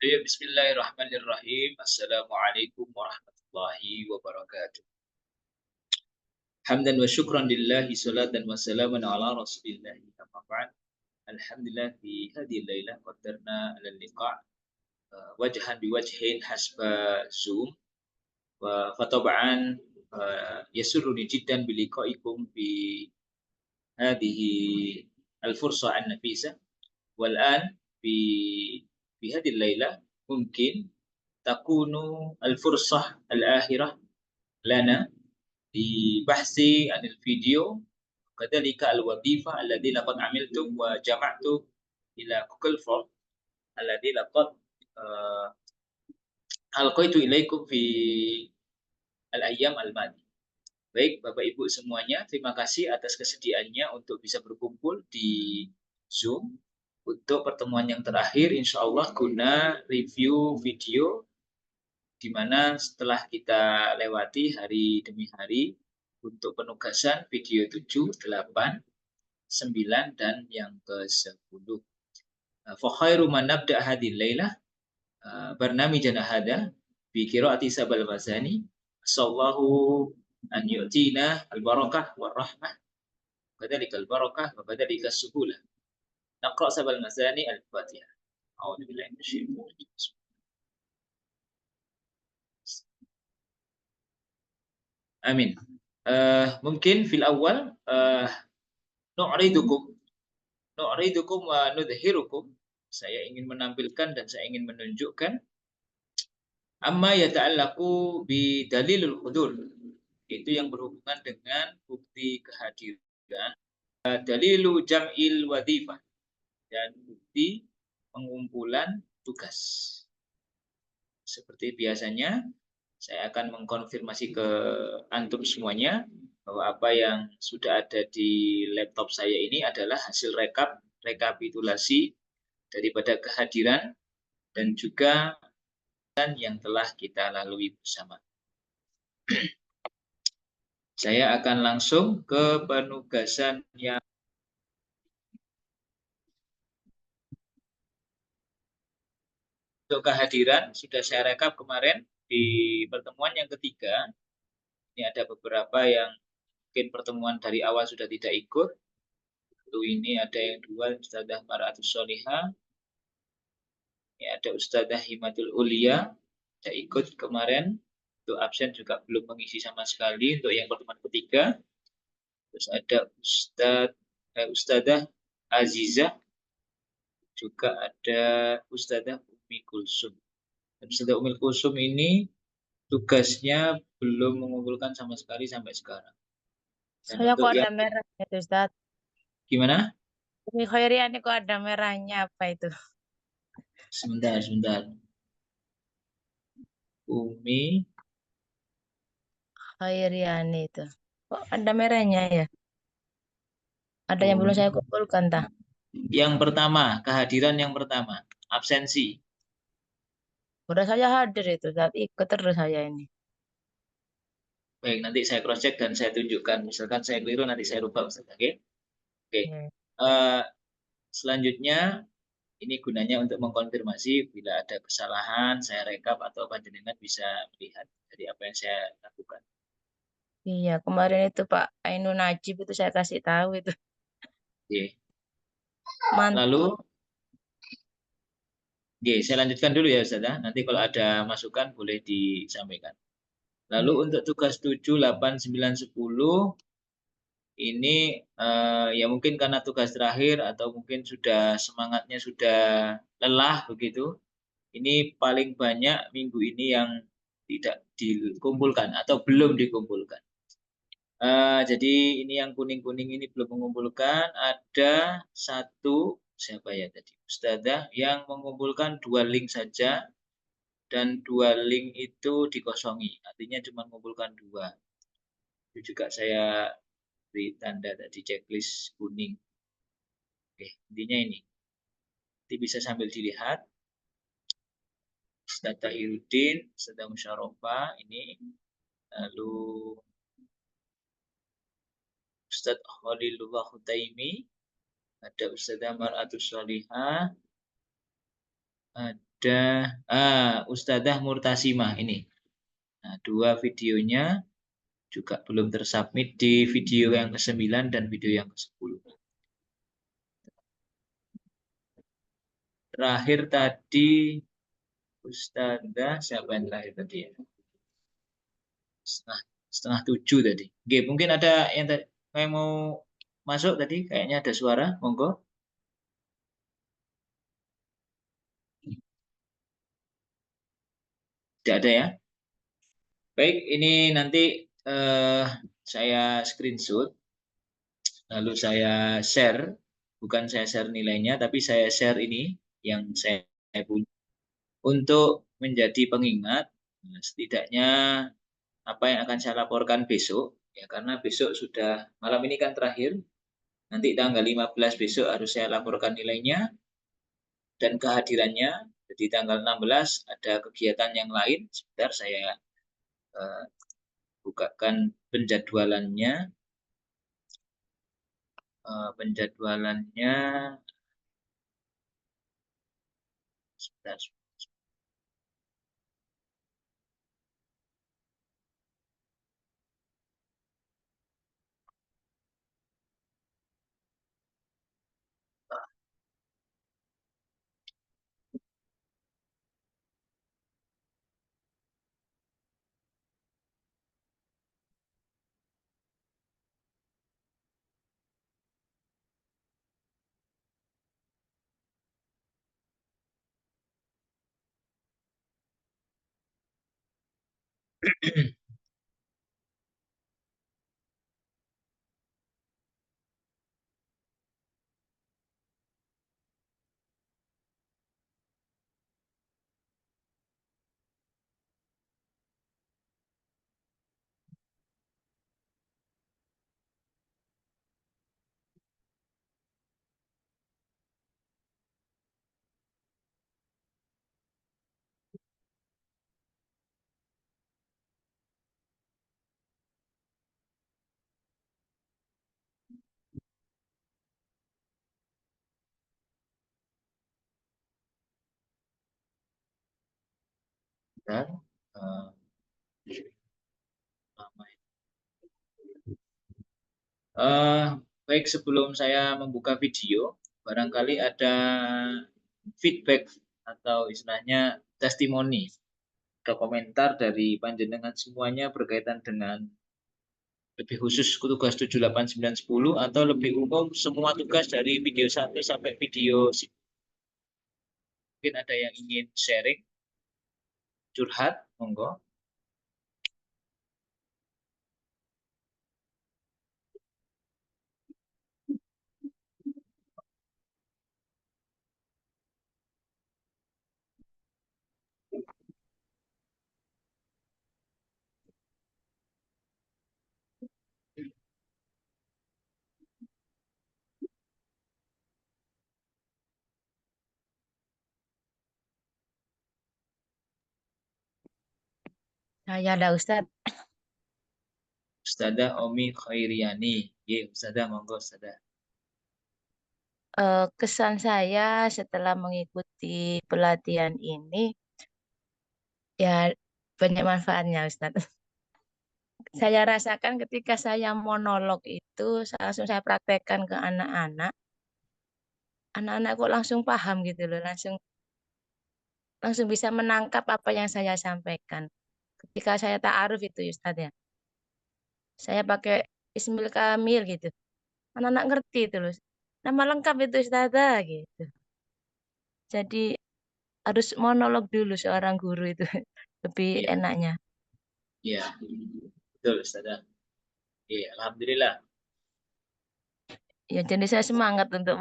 Ya, bismillahirrahmanirrahim. Assalamualaikum warahmatullahi wabarakatuh. Hamdan wa syukran lillahi salatan wa salaman ala rasulillahi amma ba'd. Alhamdulillah fi hadhihi lailah qaddarna ala liqa' wajhan biwajhin hasba Zoom wa fataba'an yasurruni jiddan biliqa'ikum fi hadhihi al-fursa an-nafisa wal an fi hadhihi lailah mungkin takunu al-fursah al-akhirah lana di bahsi anil video kadzalika al-wadhifah alladhi laqad amiltu wa jama'tu ila Google Form alladhi laqad alqaitu ilaikum fi al-ayyam al-madi. Baik Bapak Ibu semuanya, terima kasih atas kesediaannya untuk bisa berkumpul di Zoom untuk pertemuan yang terakhir insya Allah guna review video di mana setelah kita lewati hari demi hari untuk penugasan video 7, 8, 9, dan yang ke-10. Fa khairu man nabda hadhil lailah barnamijan hada bi qiraati sabal masani sallallahu an yu'tina al-barakah war rahmah kadzalika al-barakah wa kadzalika as-suhulah. Naqra sabal masani al-Fatihah. A'udzu billahi minasyaitonir rajim. Amin. Mungkin fil awal nu'ridukum wa nudhirukum. Saya ingin menampilkan dan saya ingin menunjukkan amma yata'allaqu bi dalilul hudur. Itu yang berhubungan dengan bukti kehadiran, dalilu jam'il wadhifah, dan bukti pengumpulan tugas. Seperti biasanya, saya akan mengkonfirmasi ke antum semuanya bahwa apa yang sudah ada di laptop saya ini adalah hasil rekapitulasi daripada kehadiran dan juga yang telah kita lalui bersama. Saya akan langsung ke penugasan yang untuk kehadiran sudah saya rekap kemarin di pertemuan yang ketiga. Ini ada beberapa yang mungkin pertemuan dari awal sudah tidak ikut. Ini ada yang dua, Ustadzah Mar'atus Solihah. Ini ada Ustadzah Himatul Ulia, tidak ikut kemarin. Untuk absen juga belum mengisi sama sekali untuk yang pertemuan ketiga. Terus ada Ustadzah Azizah, juga ada Ustadzah Umi Kulsum. Dan Ustadzah Umi Kulsum ini tugasnya belum mengumpulkan sama sekali sampai sekarang. Dan Saya kok ada yang merahnya itu, Ustaz. Gimana? Umi Khairiani kok ada merahnya, apa itu? Sebentar. Umi Khairiani itu. Kok ada merahnya ya? Ada yang belum saya kumpulkan, tah? Yang pertama, kehadiran yang pertama, absensi. Udah saya hadir itu, Ustaz. Ikut terus saya ini. Baik, nanti saya cross check dan saya tunjukkan. Misalkan saya keliru, nanti saya rubah, Ustaz. Oke? Oke. Ya. Selanjutnya, ini gunanya untuk mengkonfirmasi bila ada kesalahan, saya rekap atau panjenengan bisa melihat dari apa yang saya lakukan. Iya, kemarin itu Pak Ainun Najib itu saya kasih tahu itu. Oke. Mantap. Lalu, oke, saya lanjutkan dulu ya, Ustaz. Nanti kalau ada masukan boleh disampaikan. Lalu Ya. untuk tugas 7, 8, 9, 10 ini ya mungkin karena tugas terakhir atau mungkin sudah semangatnya sudah lelah begitu. Ini paling banyak minggu ini yang tidak dikumpulkan atau belum dikumpulkan. Jadi ini yang kuning-kuning ini belum mengumpulkan. Ada satu, siapa ya tadi? Ustadzah yang mengumpulkan 2 link saja dan 2 link itu dikosongi. Artinya cuma mengumpulkan 2. Itu juga saya beri tanda tadi checklist kuning. Oke, intinya ini. Nanti bisa sambil dilihat. Ustadz Tahiruddin, Ustadz Musyarofa, ini. Lalu Ustadz Khalilullah Hutaimi. Ada Ustadz Mar'atus Salihah. Ustadzah Murtasimah ini. Nah, 2 videonya juga belum tersubmit di video yang ke-9 dan video yang ke-10. Terakhir tadi Ustadzah siapa yang terakhir tadi ya? Setengah 7 tadi. Oke, mungkin ada yang mau masuk tadi, kayaknya ada suara, monggo. Tidak ada ya? Baik, ini nanti saya screenshot, lalu saya share, bukan saya share nilainya, tapi saya share ini yang saya punya untuk menjadi pengingat, setidaknya apa yang akan saya laporkan besok, ya karena besok sudah, malam ini kan terakhir, nanti tanggal 15 besok harus saya laporkan nilainya dan kehadirannya. Jadi tanggal 16 ada kegiatan yang lain, sebentar saya bukakan penjadwalannya. Penjadwalannya sebentar. Dan baik, sebelum saya membuka video, barangkali ada feedback atau istilahnya testimoni atau komentar dari panjenengan semuanya berkaitan dengan lebih khusus tugas 7, 8, 9, 10 atau lebih umum semua tugas dari video 1 sampai video 10. Mungkin ada yang ingin sharing, curhat, monggo. Saya ada Ustadz. Ustadzah Omi Khairiani. Ya, Ustadzah, monggo Ustadzah. Kesan saya setelah mengikuti pelatihan ini, ya banyak manfaatnya Ustadz. Saya rasakan ketika saya monolog itu, langsung saya praktekkan ke anak-anak. Anak-anak kok langsung paham gitu loh, langsung bisa menangkap apa yang saya sampaikan. Ketika saya ta'aruf itu Ustadz ya, saya pakai Ismil Kamil gitu. Anak-anak ngerti itu loh. Nama lengkap itu Ustazah gitu. Jadi harus monolog dulu seorang guru itu lebih Iya, enaknya. iya, betul Ustadzah. Iya, alhamdulillah. Ya jadi saya semangat untuk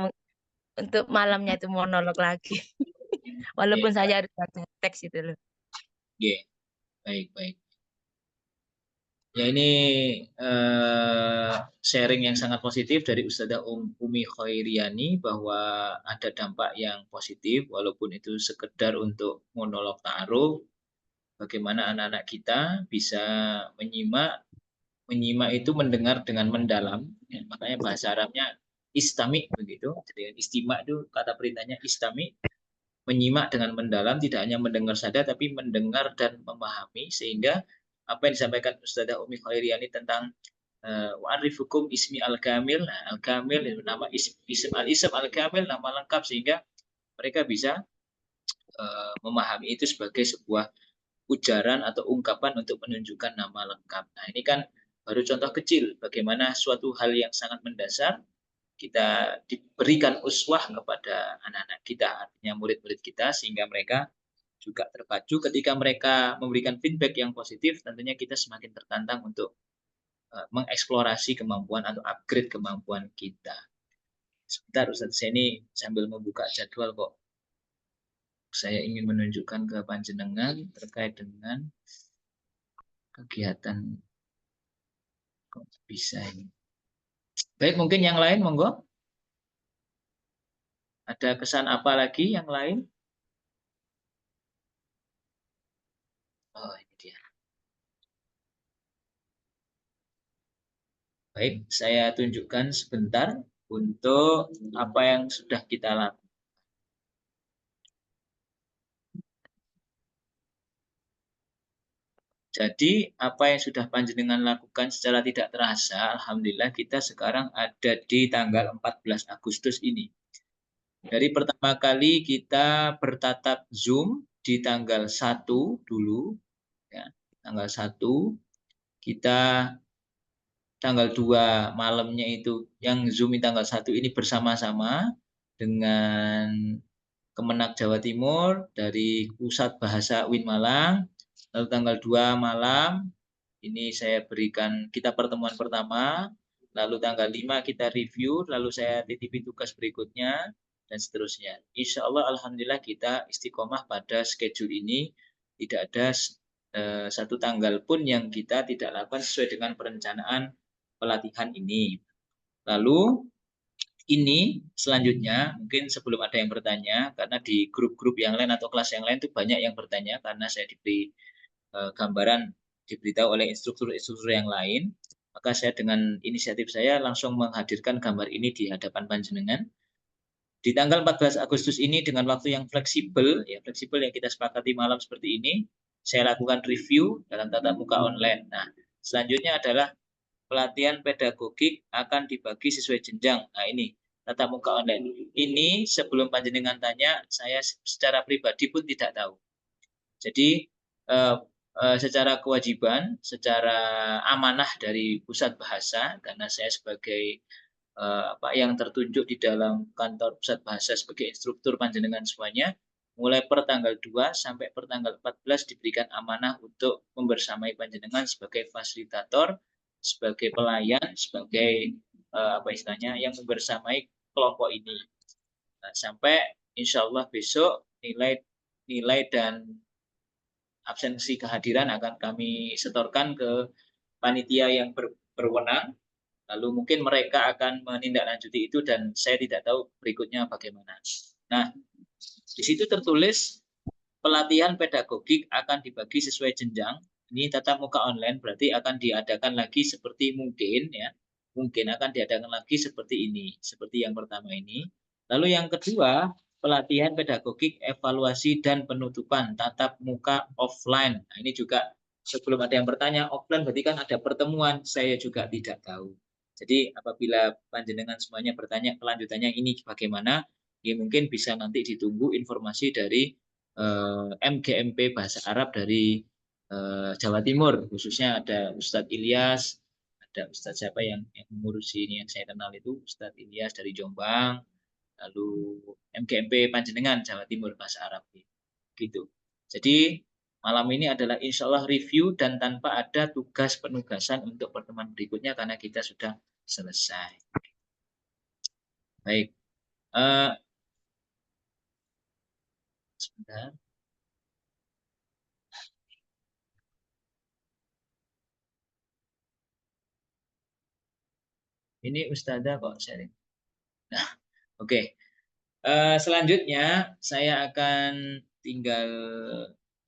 malamnya itu monolog lagi. Iya, Walaupun Pak. saya harus baca teks itu loh. Iya, baik, baik. Ya, ini sharing yang sangat positif dari Ustazah Umi Khairiani bahwa ada dampak yang positif walaupun itu sekedar untuk monolog ta'aruf, bagaimana anak-anak kita bisa menyimak, menyimak itu mendengar dengan mendalam, ya, makanya bahasa Arabnya istami begitu. Jadi istimak itu kata perintahnya istami, menyimak dengan mendalam, tidak hanya mendengar saja, tapi mendengar dan memahami, sehingga apa yang disampaikan Ustazah Umi Khairiani tentang wa'arifukum ismi al-kamil, nah, al-kamil itu nama ism al-kamil, nama lengkap, sehingga mereka bisa memahami itu sebagai sebuah ujaran atau ungkapan untuk menunjukkan nama lengkap. Nah, ini kan baru contoh kecil bagaimana suatu hal yang sangat mendasar kita diberikan uswah kepada anak-anak kita, artinya murid-murid kita, sehingga mereka juga terpacu ketika mereka memberikan feedback yang positif. Tentunya kita semakin tertantang untuk mengeksplorasi kemampuan atau upgrade kemampuan kita. Sebentar Ustaz, saya ini sambil membuka jadwal kok. Saya ingin menunjukkan ke panjenengan terkait dengan kegiatan. Kok bisa ini? Baik, mungkin yang lain, monggo. Ada kesan apa lagi yang lain? Oh, ini dia. Baik, saya tunjukkan sebentar untuk apa yang sudah kita lakukan. Jadi, apa yang sudah panjenengan lakukan secara tidak terasa, alhamdulillah kita sekarang ada di tanggal 14 Agustus ini. Dari pertama kali kita bertatap Zoom di tanggal 1 dulu, ya, tanggal 1, kita tanggal 2 malamnya itu yang Zoom tanggal 1 ini bersama-sama dengan Kemenak Jawa Timur dari Pusat Bahasa UIN Malang. Lalu tanggal 2 malam ini saya berikan kita pertemuan pertama, lalu tanggal 5 kita review, lalu saya titipi tugas berikutnya, dan seterusnya. Insya Allah, alhamdulillah kita istiqomah pada schedule ini, tidak ada satu tanggal pun yang kita tidak lakukan sesuai dengan perencanaan pelatihan ini. Lalu ini selanjutnya, mungkin sebelum ada yang bertanya, karena di grup-grup yang lain atau kelas yang lain itu banyak yang bertanya, karena saya diberi gambaran, diberitahu oleh instruktur-instruktur yang lain, maka saya dengan inisiatif saya langsung menghadirkan gambar ini di hadapan panjenengan. Di tanggal 14 Agustus ini dengan waktu yang fleksibel, ya fleksibel yang kita sepakati malam seperti ini, saya lakukan review dalam tatap muka online. Nah, selanjutnya adalah pelatihan pedagogik akan dibagi sesuai jenjang. Nah, ini tatap muka online. Ini sebelum panjenengan tanya, saya secara pribadi pun tidak tahu. Jadi secara kewajiban, secara amanah dari Pusat Bahasa, karena saya sebagai yang tertunjuk di dalam kantor Pusat Bahasa sebagai instruktur panjenengan semuanya, mulai per tanggal 2 sampai per tanggal 14 diberikan amanah untuk membersamai panjenengan sebagai fasilitator, sebagai pelayan, sebagai yang membersamai kelompok ini. Nah, sampai insya Allah besok nilai dan absensi kehadiran akan kami setorkan ke panitia yang berwenang, lalu mungkin mereka akan menindaklanjuti itu dan saya tidak tahu berikutnya bagaimana. Nah, di situ tertulis pelatihan pedagogik akan dibagi sesuai jenjang. Ini tatap muka online berarti akan diadakan lagi seperti mungkin ya. Mungkin akan diadakan lagi seperti ini, seperti yang pertama ini. Lalu yang kedua, pelatihan pedagogik evaluasi dan penutupan tatap muka offline. Nah, ini juga sebelum ada yang bertanya, offline berarti kan ada pertemuan, saya juga tidak tahu. Jadi apabila panjenengan semuanya bertanya kelanjutannya ini bagaimana, ya mungkin bisa nanti ditunggu informasi dari MGMP Bahasa Arab dari Jawa Timur, khususnya ada Ustadz Ilyas, ada Ustadz siapa yang mengurusi ini yang saya kenal itu Ustadz Ilyas dari Jombang, lalu MGMP Panjenengan Jawa Timur Bahasa Arab gitu. Jadi malam ini adalah insya Allah review dan tanpa ada tugas penugasan untuk pertemuan berikutnya karena kita sudah selesai. Baik, sebentar. Ini Ustazah kok sharing. Nah, oke. Selanjutnya saya akan tinggal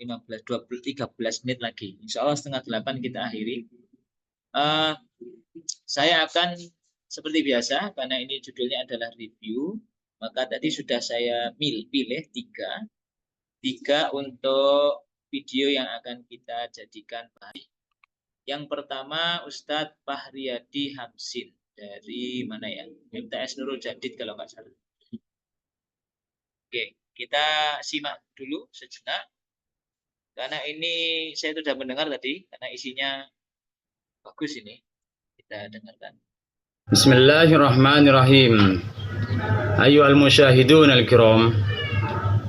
15, 20, 13 menit lagi. Insya Allah 7:30 kita akhiri. Saya akan seperti biasa, karena ini judulnya adalah review, maka tadi sudah saya pilih tiga untuk video yang akan kita jadikan bahan. Yang pertama Ustadz Fahriyadi Hamsin dari mana ya? MTS Nurul Jadid kalau nggak salah. Oke, kita simak dulu sejenak. Karena ini saya sudah mendengar tadi, karena isinya bagus ini. Kita dengarkan. Bismillahirrahmanirrahim. أيها المشاهدون الكرام،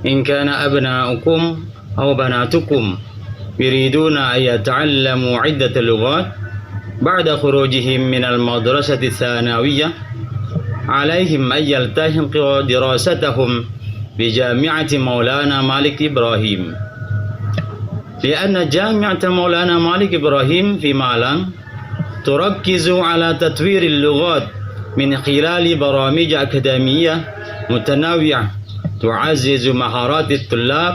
إن كان أبناؤكم أو بناتكم يريدون أن يتعلموا عدة لغات بعد خروجهم من المدرسة الثانوية، عليهم أن يلتحقوا دراستهم بجامعة مولانا مالك إبراهيم، لأن جامعة مولانا مالك إبراهيم في مالان تركز على تطوير اللغات من خلال برامج أكاديمية متنوعة تعزز مهارات الطلاب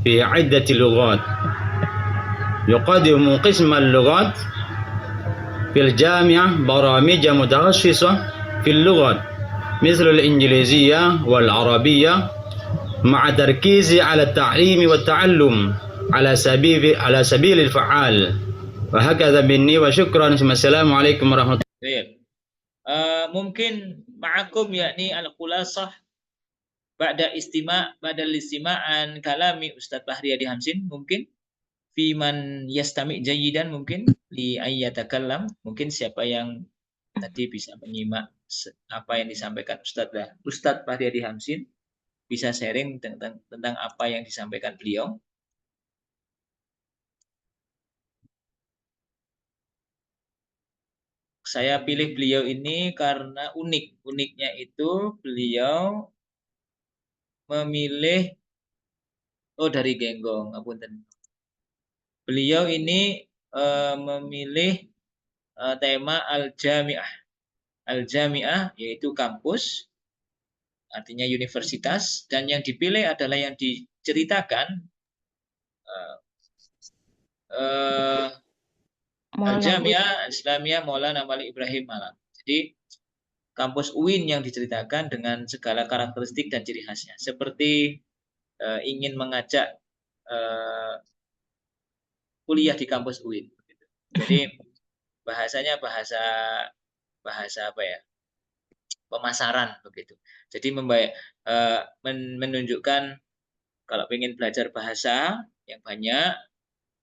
في عدة لغات. يقدم قسم اللغات في الجامعة برامج متخصصة في اللغات مثل الإنجليزية والعربية، مع تركيز على التعليم والتعلم على سبيل الفعال. وهكذا مني وشكرا. السلام عليكم ورحمة الله. Mungkin ma'akum yakni al-khulasah ba'da istima'an kalami Ustadz Fahriyadi Hamsin, mungkin fi man yastami' jayidan, mungkin li ayyatakallam, mungkin siapa yang tadi bisa menyimak apa yang disampaikan Ustadz Fahriyadi Hamsin bisa sharing tentang apa yang disampaikan beliau. Saya pilih beliau ini karena uniknya itu beliau memilih dari Genggong, apunten. Beliau ini memilih tema al-jami'ah. Al-jami'ah yaitu kampus, artinya universitas, dan yang dipilih adalah yang diceritakan Al-Jami'ah Islamiyah Maulana Malik Ibrahim Malang. Jadi kampus UIN yang diceritakan dengan segala karakteristik dan ciri khasnya. Seperti ingin mengajak kuliah di kampus UIN. Jadi bahasanya bahasa apa ya? Pemasaran begitu. Jadi menunjukkan kalau ingin belajar bahasa yang banyak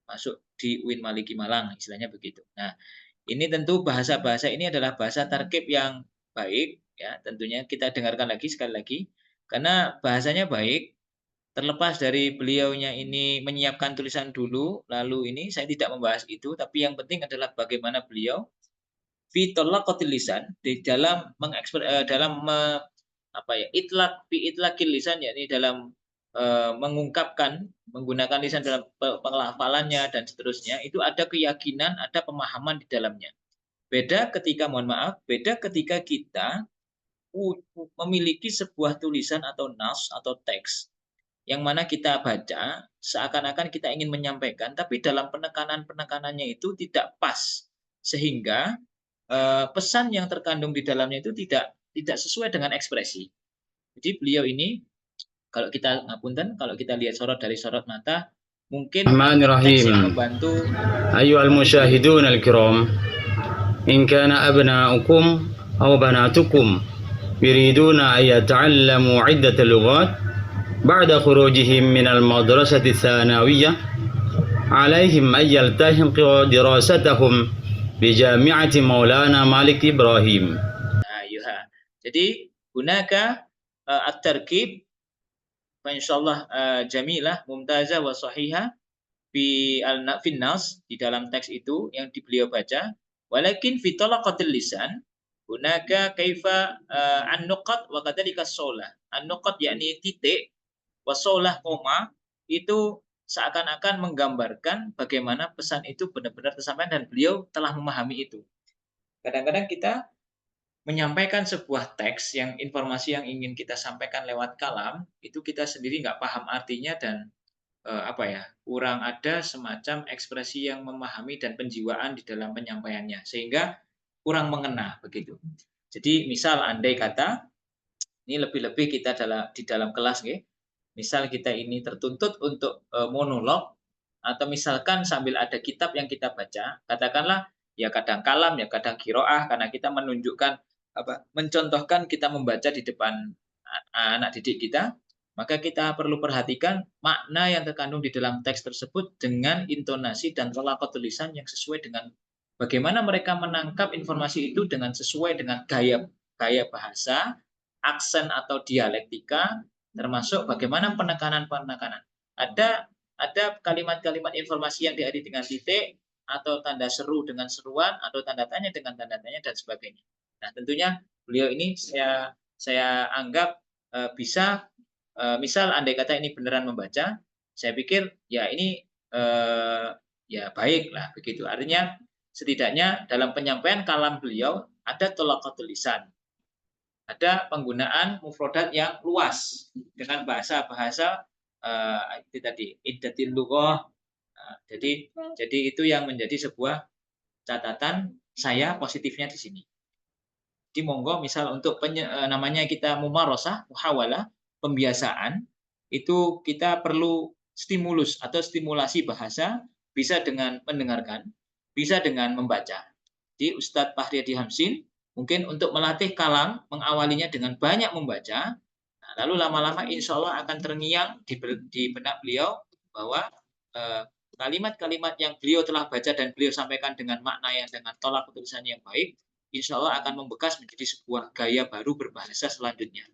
masuk di UIN Maliki Malang, istilahnya begitu. Nah, ini tentu bahasa-bahasa ini adalah bahasa tarkib yang baik, ya. Tentunya kita dengarkan sekali lagi, karena bahasanya baik. Terlepas dari beliaunya ini menyiapkan tulisan dulu, lalu ini saya tidak membahas itu, tapi yang penting adalah bagaimana beliau fi talaqatil lisan, di dalam itlaqil lisan, yakni dalam mengungkapkan, menggunakan lisan dalam pengelafalannya dan seterusnya, itu ada keyakinan, ada pemahaman di dalamnya. Beda ketika kita memiliki sebuah tulisan atau nas atau teks yang mana kita baca seakan-akan kita ingin menyampaikan, tapi dalam penekanannya itu tidak pas, sehingga pesan yang terkandung di dalamnya itu tidak sesuai dengan ekspresi. Jadi beliau ini, kalau kita lihat sorot dari sorot mata, mungkin teks yang membantu. Ayyuhal musyahidun al-kiram, in kana abna'ukum aw banatukum yuriduna an yata'allamu 'iddat lughat ba'da khurujihim min al-madrasah ats-tsanawiyah, 'alaihim an yaltahiqu dirasatahum bi jami'ati Maulana Malik Ibrahim. Jadi hunaka at-tarkib insyaallah jamilah mumtazah wa sahihah fi al-nas, di dalam teks itu yang beliau baca, walakin fi talaqatil lisan hunaka kaifa an-nuqat wa kadzalika as-saulah. An-nuqat yakni titik, wa-saulah koma, itu seakan-akan menggambarkan bagaimana pesan itu benar-benar tersampaikan dan beliau telah memahami itu. Kadang-kadang kita menyampaikan sebuah teks, yang informasi yang ingin kita sampaikan lewat kalam, itu kita sendiri nggak paham artinya dan kurang ada semacam ekspresi yang memahami dan penjiwaan di dalam penyampaiannya, sehingga kurang mengena begitu. Jadi misal andai kata Ini lebih-lebih kita di dalam kelas, nggih. Misal kita ini tertuntut untuk monolog, atau misalkan sambil ada kitab yang kita baca, katakanlah ya kadang kalam, ya kadang qiraah, karena kita menunjukkan mencontohkan kita membaca di depan anak didik kita, maka kita perlu perhatikan makna yang terkandung di dalam teks tersebut dengan intonasi dan tolakot tulisan yang sesuai dengan bagaimana mereka menangkap informasi itu dengan sesuai dengan gaya bahasa, aksen atau dialektika, termasuk bagaimana penekanan-penekanan. Ada kalimat-kalimat informasi yang diakhiri dengan titik, atau tanda seru dengan seruan, atau tanda tanya dengan tanda tanya, dan sebagainya. Nah, tentunya beliau ini saya anggap bisa, misal andai kata ini beneran membaca, saya pikir ya ini ya baiklah begitu. Artinya setidaknya dalam penyampaian kalam beliau ada tolaqatul lisan, ada penggunaan mufradat yang luas dengan bahasa-bahasa itu tadi iddatil lughah. Jadi itu yang menjadi sebuah catatan saya positifnya di sini. Jadi monggo misal untuk namanya kita mumarosah, muhawalah, pembiasaan, itu kita perlu stimulus atau stimulasi bahasa, bisa dengan mendengarkan, bisa dengan membaca. Jadi Ustadz Fahriyadi Hamsin mungkin untuk melatih kalam, mengawalinya dengan banyak membaca, lalu lama-lama insya Allah akan terngiang di benak beliau bahwa kalimat-kalimat yang beliau telah baca dan beliau sampaikan dengan makna yang dengan tolak tulisan yang baik, insya Allah akan membekas menjadi sebuah gaya baru berbahasa selanjutnya.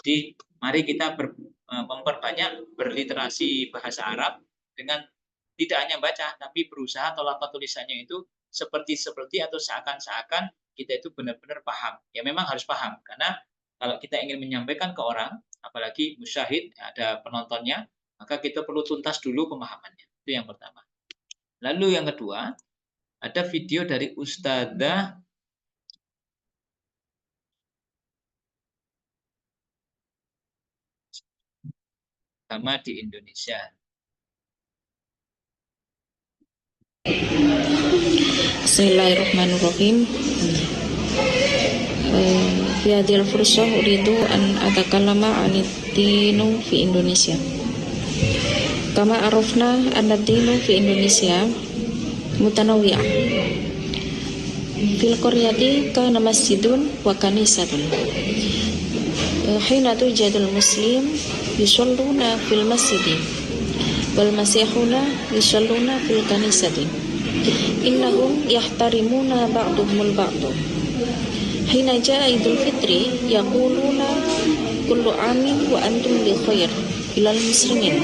Jadi mari kita memperbanyak berliterasi bahasa Arab dengan tidak hanya baca, tapi berusaha tolak tulisannya itu seperti atau seakan-seakan kita itu benar-benar paham. Ya memang harus paham, karena kalau kita ingin menyampaikan ke orang, apalagi musyahid, ada penontonnya, maka kita perlu tuntas dulu pemahamannya. Itu yang pertama. Lalu yang kedua, ada video dari Ustadzah agama di Indonesia. Bismillahirrahmanirrahim. Fi hadhil fursah uridu an atakallama 'anid dinu fi Indonesia. Kama arafna anna dinu fi Indonesia mutanawwi'ah. Fil qaryati kana masjidun wa kanisatun. Hina tujadul muslim yusalluna fil masjidi wal masihuna yusalluna fil kanisati. Innahum yahtarimuna ba'duhumul ba'du. Hina ja'a Idul Fitri yaquluna kullu amin wa antum bi khair ilal muslimin.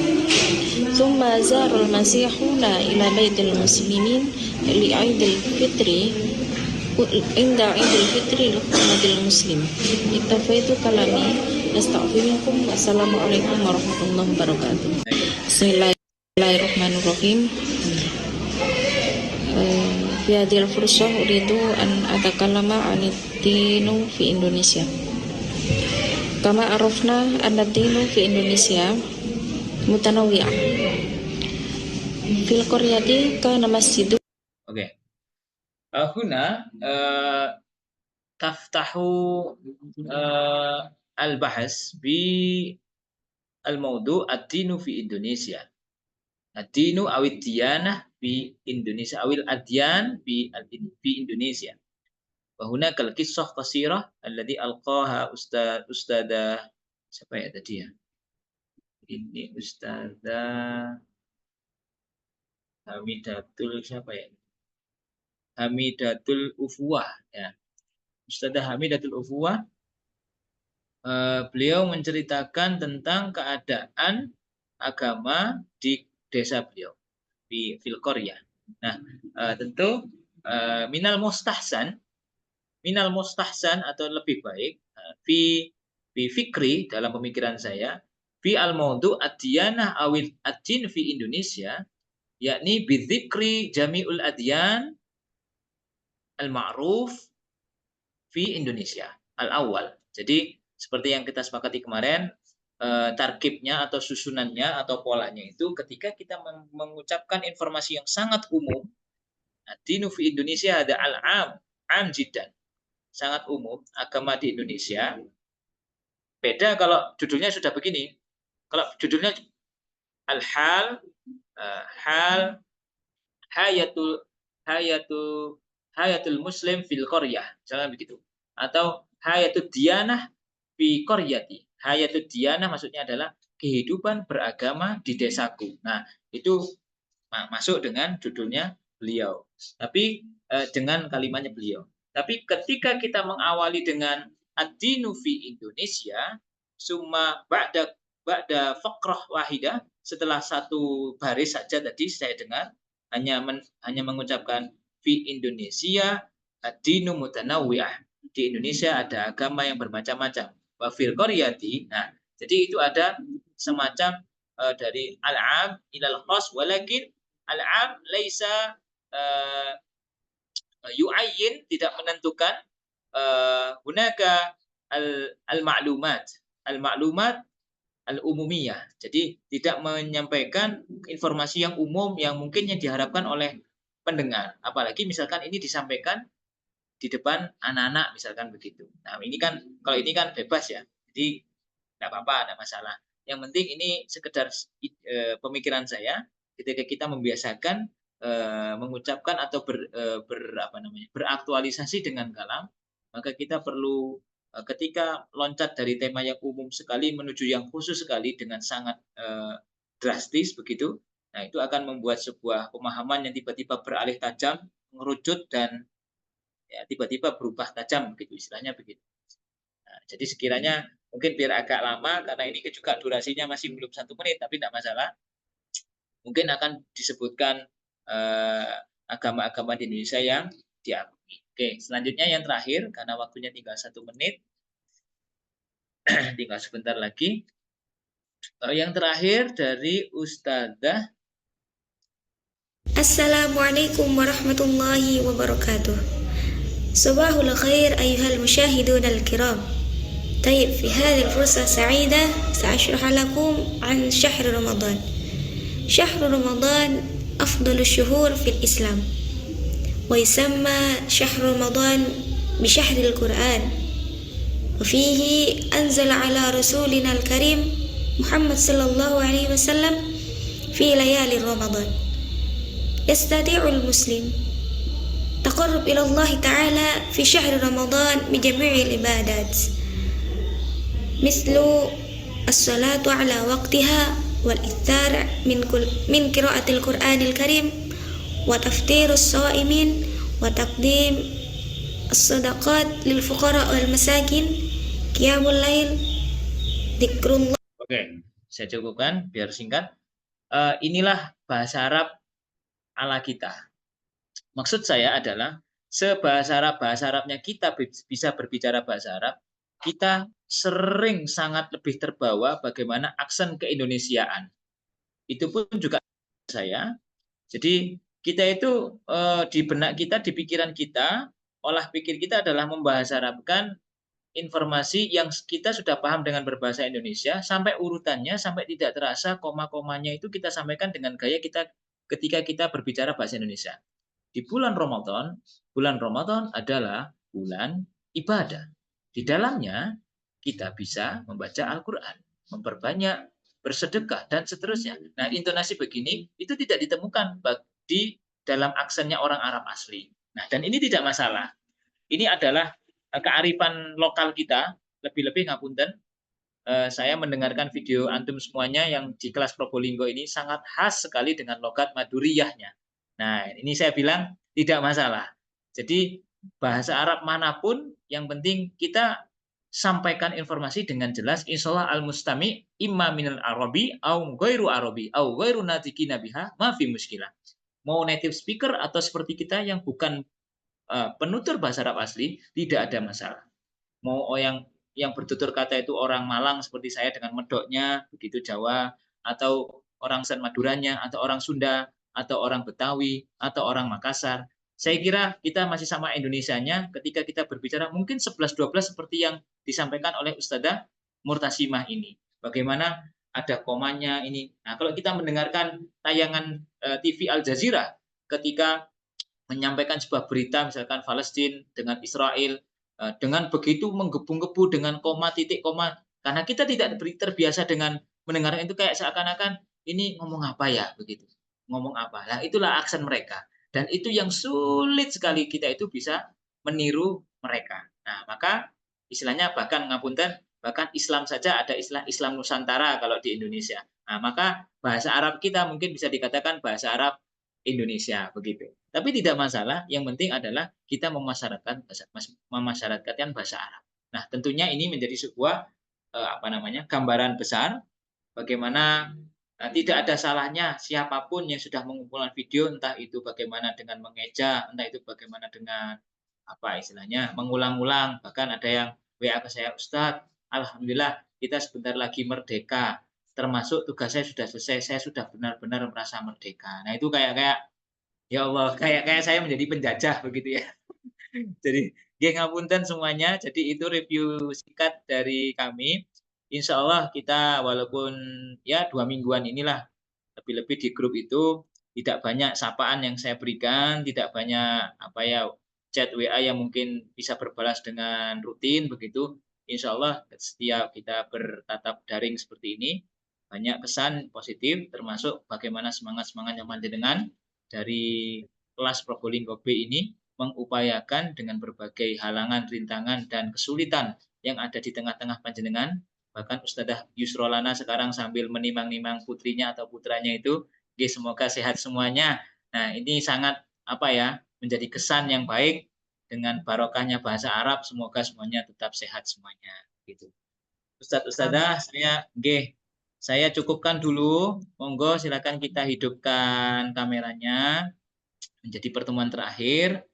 Thumma zarul masihuna ila baitil muslimin li Idul Fitri inda Idul Fitri umatil muslim. Iktafaitu kalami astaghfirukum. Wassalamualaikum warahmatullahi wabarakatuh. Bismillahirrahmanirrahim. Fi hadhil fursah uridu an atakallama 'anid dinu fi Indonesia. Kama arafna anna dinu fi Indonesia mutanawwi'ah. Fil qaryati kana masjidu. Oke. Huna taftahu al-bahas bi al-mawdu' ad-dinu fi Indonesia. Ad-dinu awid diyanah bi Indonesia, awil adyan bi Indonesia. Wa hunaka al-qissah qasirah alladhi alqaha ustadzah siapa ya tadi ya? Ini Ustadzah Hamidatul siapa ya? Hamidatul Ufuwah ya. Ustadzah Hamidatul Ufuwah, beliau menceritakan tentang keadaan agama di desa beliau di Filkoria. Nah, tentu minal mustahsan atau lebih baik fi fikri dalam pemikiran saya fi al-mawdu' ad-diyanah awil ad-din fi Indonesia, yakni bidzikri jami'ul adyan al-ma'ruf fi Indonesia al-awwal. Jadi seperti yang kita sepakati kemarin, tarkibnya atau susunannya atau polanya itu ketika kita mengucapkan informasi yang sangat umum. Dinu fi Indonesia ada al-am jiddan, sangat umum agama di Indonesia. Beda kalau judulnya sudah begini. Kalau judulnya al-hal, hal hayatul hayatul hayatul muslim fil qaryah, misalnya begitu. Atau hayatud diyanah fi qaryati. Hayatud diyanah maksudnya adalah kehidupan beragama di desaku. Nah, itu masuk dengan judulnya beliau. Tapi dengan kalimatnya beliau. Tapi ketika kita mengawali dengan ad-dinu fi Indonesia, summa ba'da faqrah wahidah, setelah satu baris saja tadi saya dengar hanya mengucapkan fi Indonesia ad-dinu mutanawwi'ah. Di Indonesia ada agama yang bermacam-macam. Wa fil qaryati. Nah, jadi itu ada semacam dari al-'am ilal khas, walakin al-'am laisa yu'ayyin, tidak menentukan hunaka al-ma'lumat al-umumiyah. Jadi tidak menyampaikan informasi yang umum yang mungkin yang diharapkan oleh pendengar. Apalagi misalkan ini disampaikan di depan anak-anak misalkan begitu. Nah, ini kan kalau ini kan bebas ya. Jadi tidak apa-apa, tidak masalah. Yang penting ini sekedar pemikiran saya ketika kita membiasakan mengucapkan atau beraktualisasi dengan kalam, maka kita perlu ketika loncat dari tema yang umum sekali menuju yang khusus sekali dengan sangat drastis begitu, nah itu akan membuat sebuah pemahaman yang tiba-tiba beralih tajam, mengerucut dan ya tiba-tiba berubah tajam begitu, istilahnya begitu. Nah, jadi sekiranya mungkin biar agak lama karena ini juga durasinya masih belum 1 menit, tapi tidak masalah. Mungkin akan disebutkan agama-agama di Indonesia yang diakui. Oke, selanjutnya yang terakhir karena waktunya tinggal 1 menit, tinggal sebentar lagi. Yang terakhir dari Ustadzah. Assalamualaikum warahmatullahi wabarakatuh. Sabahul khair ayuhal musyahidun al-kiram. طيب في هذه الفرصة السعيدة سأشرح لكم عن شهر رمضان. شهر رمضان أفضل الشهور في الإسلام، ويسمى شهر رمضان بشهر القرآن، وفيه أنزل على رسولنا الكريم محمد صلى الله عليه وسلم في ليالي رمضان. يستطيع المسلم تقرب إلى الله تعالى في شهر رمضان بجميع العبادات، مثل الصلاة على وقتها والإكثار من قراءة القرآن الكريم وتفطير الصائمين وتقديم الصدقات للفقراء والمساكين قيام الليل ذكر الله. Oke, saya cukupkan biar singkat. Inilah bahasa Arab ala kita. Maksud saya adalah sebahasa Arabnya kita bisa berbicara bahasa Arab, kita sering sangat lebih terbawa bagaimana aksen keindonesiaan. Itu pun juga saya. Jadi kita itu di benak kita, di pikiran kita, olah pikir kita adalah membahasa Arabkan informasi yang kita sudah paham dengan berbahasa Indonesia, sampai urutannya, sampai tidak terasa koma-komanya itu kita sampaikan dengan gaya kita ketika kita berbicara bahasa Indonesia. Di bulan Ramadan adalah bulan ibadah. Di dalamnya kita bisa membaca Al-Quran, memperbanyak bersedekah, dan seterusnya. Nah, intonasi begini itu tidak ditemukan di dalam aksennya orang Arab asli. Nah, dan ini tidak masalah. Ini adalah kearifan lokal kita, lebih-lebih ngapunten. Saya mendengarkan video antum semuanya yang di kelas Probolinggo ini sangat khas sekali dengan logat Maduriyahnya. Nah, ini saya bilang tidak masalah. Jadi bahasa Arab manapun, yang penting kita sampaikan informasi dengan jelas. Insyaallah al-mustami imma minal arabi au ghairu arabi au ghairu natiqina biha ma fi muskilah. Mau native speaker atau seperti kita yang bukan penutur bahasa Arab asli, tidak ada masalah. Mau yang bertutur kata itu orang Malang seperti saya dengan medoknya begitu Jawa, atau orang Sen Maduranya, atau orang Sunda, atau orang Betawi, atau orang Makassar. Saya kira kita masih sama Indonesianya ketika kita berbicara mungkin 11-12 seperti yang disampaikan oleh Ustadzah Murtasimah ini. Bagaimana ada komanya ini. Nah, kalau kita mendengarkan tayangan TV Al Jazeera ketika menyampaikan sebuah berita misalkan Palestina dengan Israel dengan begitu menggebu-gebu dengan koma, titik koma, Karena kita tidak terbiasa dengan mendengarkan itu, kayak seakan-akan ini ngomong apa ya begitu. Ngomong apa. Nah, itulah aksen mereka. Dan itu yang sulit sekali kita itu bisa meniru mereka. Nah, maka istilahnya bahkan ngapunten, bahkan Islam saja ada istilah Islam Nusantara kalau di Indonesia. Nah, maka bahasa Arab kita mungkin bisa dikatakan bahasa Arab Indonesia begitu. Tapi tidak masalah, yang penting adalah kita memasyarakatkan bahasa Arab. Nah, tentunya ini menjadi sebuah gambaran besar bagaimana tidak ada salahnya siapapun yang sudah mengumpulkan video, entah itu bagaimana dengan mengeja, entah itu bagaimana dengan istilahnya mengulang-ulang, bahkan ada yang WA ke saya, Ustadz, alhamdulillah kita sebentar lagi merdeka, termasuk tugas saya sudah selesai, saya sudah benar-benar merasa merdeka. Nah, itu kayak ya Allah, kayak saya menjadi penjajah begitu ya. Jadi, nggih ngapunten semuanya. Jadi itu review singkat dari kami. Insya Allah kita walaupun ya 2 mingguan inilah, lebih-lebih di grup itu tidak banyak sapaan yang saya berikan, tidak banyak chat WA yang mungkin bisa berbalas dengan rutin begitu. Insya Allah setiap kita bertatap daring seperti ini, banyak kesan positif, termasuk bagaimana semangat-semangat yang panjenengan dari kelas Probolinggo B ini mengupayakan dengan berbagai halangan, rintangan, dan kesulitan yang ada di tengah-tengah panjenengan. Bahkan Ustadzah Yusrolana sekarang sambil menimang-nimang putrinya atau putranya itu, semoga sehat semuanya. Nah, ini sangat menjadi kesan yang baik dengan barokahnya bahasa Arab. Semoga semuanya tetap sehat semuanya. Gitu. Ustadzah, saya cukupkan dulu. Monggo silakan kita hidupkan kameranya menjadi pertemuan terakhir.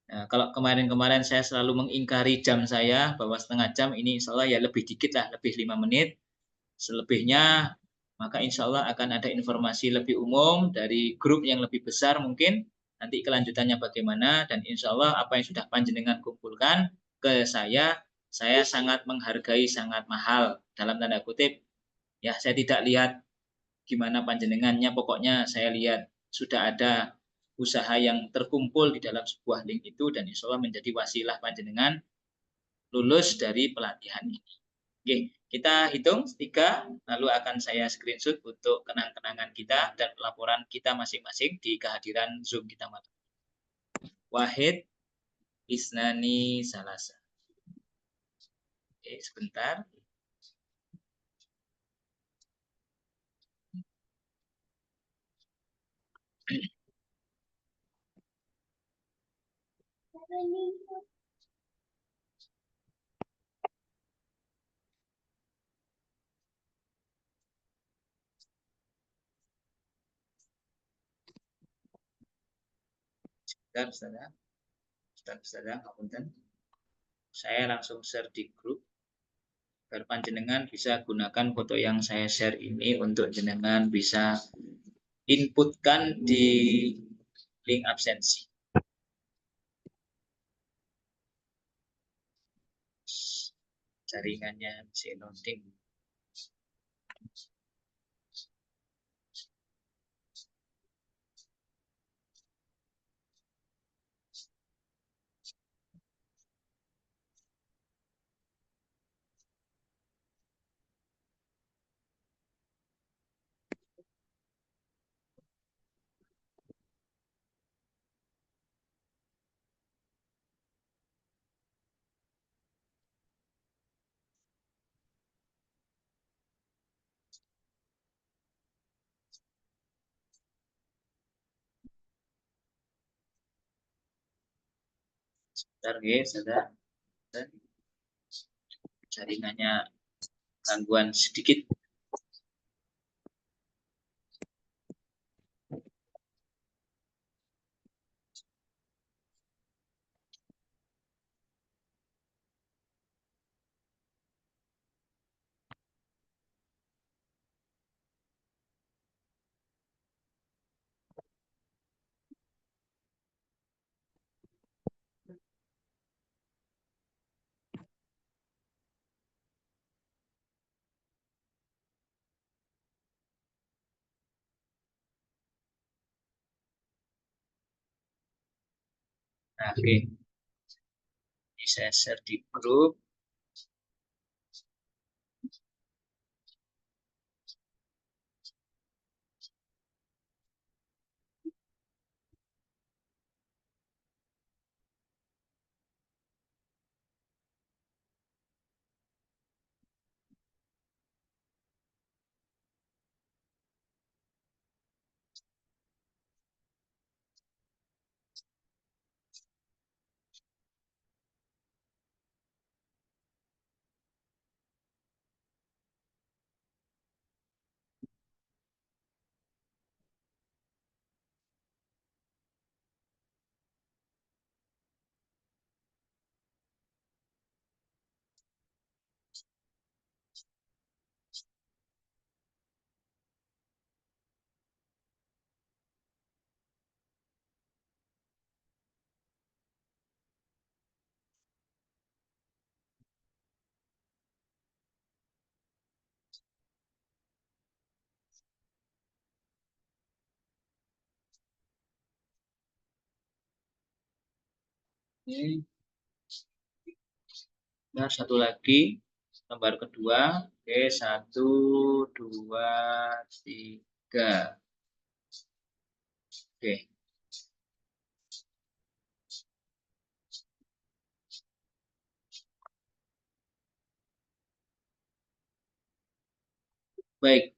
Nah, kalau kemarin-kemarin saya selalu mengingkari jam saya bahwa setengah jam, ini insya Allah ya lebih dikit lah, lebih 5 menit. Selebihnya maka insya Allah akan ada informasi lebih umum dari grup yang lebih besar mungkin. Nanti kelanjutannya bagaimana, dan insya Allah apa yang sudah panjenengan kumpulkan ke saya sangat menghargai, sangat mahal dalam tanda kutip. Ya, saya tidak lihat gimana panjenengannya, pokoknya saya lihat sudah ada usaha yang terkumpul di dalam sebuah link itu, dan insya Allah menjadi wasilah panjenengan lulus dari pelatihan ini. Oke, kita hitung 3, lalu akan saya screenshot untuk kenang-kenangan kita dan laporan kita masing-masing di kehadiran Zoom kita malam. Wahid, Isnani, Salasa. Oke, sebentar. Ustazah, ngapunten. Saya langsung share di grup agar panjenengan bisa gunakan foto yang saya share ini untuk jenengan bisa inputkan di link absensi. Jaringannya masih loading. Bentar, saudara. Jaringannya gangguan sedikit. Nah, oke. Ini saya share di grup. Oke. Nah, satu lagi, lembar kedua. Oke, 1, 2, 3. Oke. Baik,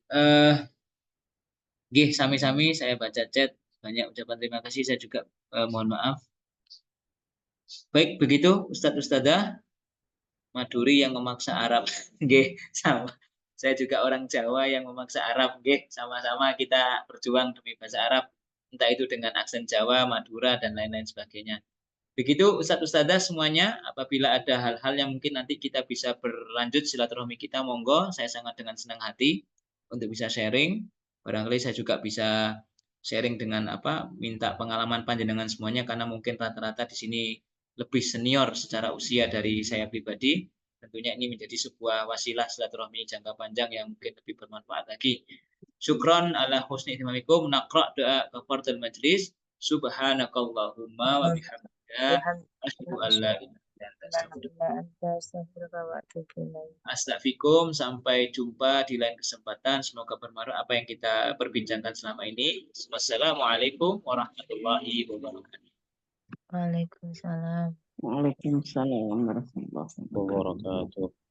nggih, sami-sami saya baca chat, banyak ucapan terima kasih, saya juga mohon maaf. Baik, begitu Ustadz Ustadzah. Maduri yang memaksa Arab. Nggih, sama. Saya juga orang Jawa yang memaksa Arab. Nggih, sama-sama kita berjuang demi bahasa Arab. Entah itu dengan aksen Jawa, Madura, dan lain-lain sebagainya. Begitu Ustadz Ustadzah semuanya, apabila ada hal-hal yang mungkin nanti kita bisa berlanjut silaturahmi kita, monggo, saya sangat dengan senang hati untuk bisa sharing. Barangkali saya juga bisa sharing dengan minta pengalaman panjenengan semuanya, karena mungkin rata-rata di sini lebih senior secara usia dari saya pribadi. Tentunya ini menjadi sebuah wasilah silaturahmi jangka panjang yang mungkin lebih bermanfaat lagi. Syukron ala husni ihtimamikum. Naqra doa kafaratul majlis. Subhanakallahumma wa bihamdika asyhadu an la ilaha illa anta astaghfiruka. Sampai jumpa di lain kesempatan. Semoga bermanfaat apa yang kita perbincangkan selama ini. Wassalamualaikum warahmatullahi wabarakatuh. Waalaikumsalam. Waalaikumsalam warahmatullahi wabarakatuh.